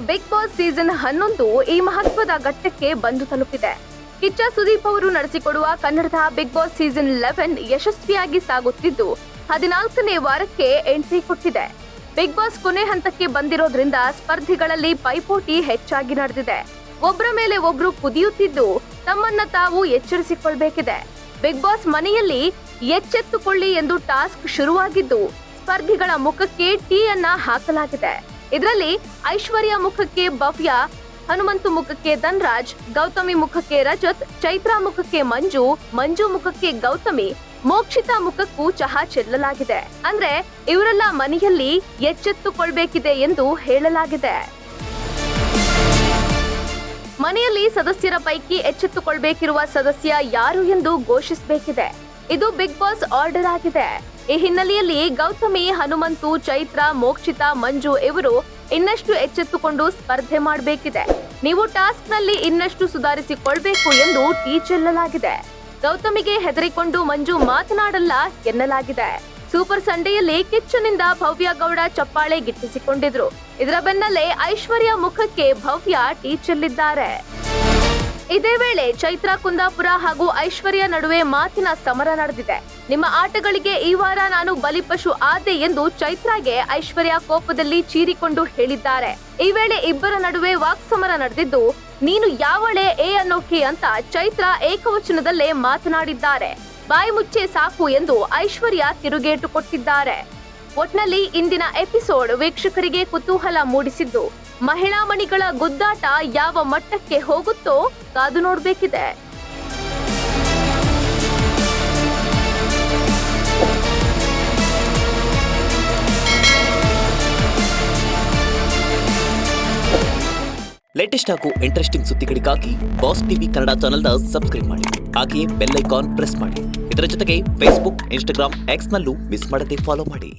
Big boss season 11 ಈ ಮಹತ್ವದ ಘಟ್ಟಕ್ಕೆ ಬಂದು ತಲುಪಿದೆ. ಕಿಚ್ಚ ಸುದೀಪ್ ಅವರು ನಡೆಸಿಕೊಡುವ ಕನ್ನಡದ ಬಿಗ್ ಬಾಸ್ ಸೀಸನ್ 11 ಯಶಸ್ವಿಯಾಗಿ ಸಾಗುತ್ತಿದ್ದು 14ನೇ ವಾರಕ್ಕೆ ಎಂಟ್ರಿ ಕೊಟ್ಟಿದೆ. ಬಿಗ್ ಬಾಸ್ ಕೊನೆ ಹಂತಕ್ಕೆ ಬಂದಿರೋದ್ರಿಂದ ಸ್ಪರ್ಧಿಗಳಲ್ಲಿ ಪೈಪೋಟಿ ಹೆಚ್ಚಾಗಿ ನಡೆದಿದೆ. ಒಬ್ಬರ ಮೇಲೆ ಒಬ್ರು ಕುದಿಯುತ್ತಿದ್ದು ತಮ್ಮನ್ನ ತಾವು ಎಚ್ಚರಿಸಿಕೊಳ್ಬೇಕಿದೆ. ಬಿಗ್ ಬಾಸ್ ಮನೆಯಲ್ಲಿ ಎಚ್ಚೆತ್ತುಕೊಳ್ಳಿ ಎಂದು ಟಾಸ್ಕ್ ಶುರುವಾಗಿದ್ದು ಸ್ಪರ್ಧಿಗಳ ಮುಖಕ್ಕೆ ಟೀ ಅನ್ನ ಹಾಕಲಾಗಿದೆ. ಇದರಲ್ಲಿ ಐಶ್ವರ್ಯ ಮುಖಕ್ಕೆ ಭವ್ಯ, ಹನುಮಂತು ಮುಖಕ್ಕೆ ಧನ್ರಾಜ್, ಗೌತಮಿ ಮುಖಕ್ಕೆ ರಜತ್, ಚೈತ್ರಾ ಮುಖಕ್ಕೆ ಮಂಜು ಮುಖಕ್ಕೆ ಗೌತಮಿ, ಮೋಕ್ಷಿತಾ ಮುಖಕ್ಕೂ ಚಹಾ ಚೆಲ್ಲಲಾಗಿದೆ. ಅಂದ್ರೆ ಇವರೆಲ್ಲ ಮನೆಯಲ್ಲಿ ಎಚ್ಚೆತ್ತುಕೊಳ್ಬೇಕಿದೆ ಎಂದು ಹೇಳಲಾಗಿದೆ. ಮನೆಯಲ್ಲಿ ಸದಸ್ಯರ ಪೈಕಿ ಎಚ್ಚೆತ್ತುಕೊಳ್ಬೇಕಿರುವ ಸದಸ್ಯ ಯಾರು ಎಂದು ಘೋಷಿಸಬೇಕಿದೆ. ಇದು ಬಿಗ್ ಬಾಸ್ ಆರ್ಡರ್ ಆಗಿದೆ. ಈ ಹಿನ್ನೆಲೆಯಲ್ಲಿ ಗೌತಮಿ, ಹನುಮಂತು, ಚೈತ್ರಾ, ಮೋಕ್ಷಿತಾ, ಮಂಜು ಇವರು ಇನ್ನಷ್ಟು ಎಚ್ಚೆತ್ತುಕೊಂಡು ಸ್ಪರ್ಧೆ ಮಾಡಬೇಕಿದೆ. ನೀವು ಟಾಸ್ಕ್ ನಲ್ಲಿ ಇನ್ನಷ್ಟು ಸುಧಾರಿಸಿಕೊಳ್ಬೇಕು ಎಂದು ಟೀ ಚೆಲ್ಲಲಾಗಿದೆ. ಗೌತಮಿಗೆ ಹೆದರಿಕೊಂಡು ಮಂಜು ಮಾತನಾಡಲ್ಲ ಎನ್ನಲಾಗಿದೆ. ಸೂಪರ್ ಸಂಡೆಯಲ್ಲಿ ಕಿಚ್ಚನಿಂದ ಭವ್ಯ ಗೌಡ ಚಪ್ಪಾಳೆ ಗಿಟ್ಟಿಸಿಕೊಂಡಿದ್ರು. ಇದರ ಬೆನ್ನಲ್ಲೇ ಐಶ್ವರ್ಯ ಮುಖಕ್ಕೆ ಭವ್ಯ ಟೀ ಚೆಲ್ಲಿದ್ದಾರೆ. ಇದೇ ವೇಳೆ ಚೈತ್ರಾ ಕುಂದಾಪುರ ಹಾಗೂ ಐಶ್ವರ್ಯ ನಡುವೆ ಮಾತಿನ ಸಮರ ನಡೆದಿದೆ. ನಿಮ್ಮ ಆಟಗಳಿಗೆ ಈ ವಾರ ನಾನು ಬಲಿಪಶು ಆದೆ ಎಂದು ಚೈತ್ರಾಗೆ ಐಶ್ವರ್ಯ ಕೋಪದಲ್ಲಿ ಚೀರಿಕೊಂಡು ಹೇಳಿದ್ದಾರೆ. ಈ ವೇಳೆ ಇಬ್ಬರ ನಡುವೆ ವಾಕ್ಸಮರ ನಡೆದಿದ್ದು, ನೀನು ಯಾವಳೆ ಎ ಅನ್ನೋಕೆ ಅಂತ ಚೈತ್ರಾ ಏಕವಚನದಲ್ಲೇ ಮಾತನಾಡಿದ್ದಾರೆ. ಬಾಯಿ ಮುಚ್ಚೆ ಸಾಕು ಎಂದು ಐಶ್ವರ್ಯ ತಿರುಗೇಟು ಕೊಟ್ಟಿದ್ದಾರೆ. ಒಟ್ನಲ್ಲಿ ಇಂದಿನ ಎಪಿಸೋಡ್ ವೀಕ್ಷಕರಿಗೆ ಕುತೂಹಲ ಮೂಡಿಸಿದ್ದು, ಮಹಿಳಾ ಮಣಿಗಳ ಗುದ್ದಾಟ ಯಾವ ಮಟ್ಟಕ್ಕೆ ಹೋಗುತ್ತೋ ಕಾದು ನೋಡಬೇಕಿದೆ. ಲೇಟೆಸ್ಟ್ ಹಾಗೂ ಇಂಟ್ರೆಸ್ಟಿಂಗ್ ಸುದ್ದಿಗಳಿಗಾಗಿ ಬಾಸ್ ಟಿವಿ ಕನ್ನಡ ಚಾನೆಲ್ನ ಸಬ್ಸ್ಕ್ರೈಬ್ ಮಾಡಿ. ಹಾಗೆಯೇ ಬೆಲ್ ಐಕಾನ್ ಪ್ರೆಸ್ ಮಾಡಿ. ಇದರ ಜೊತೆಗೆ ಫೇಸ್ಬುಕ್, ಇನ್ಸ್ಟಾಗ್ರಾಮ್, ಎಕ್ಸ್ ನಲ್ಲೂ ಮಿಸ್ ಮಾಡದೆ ಫಾಲೋ ಮಾಡಿ.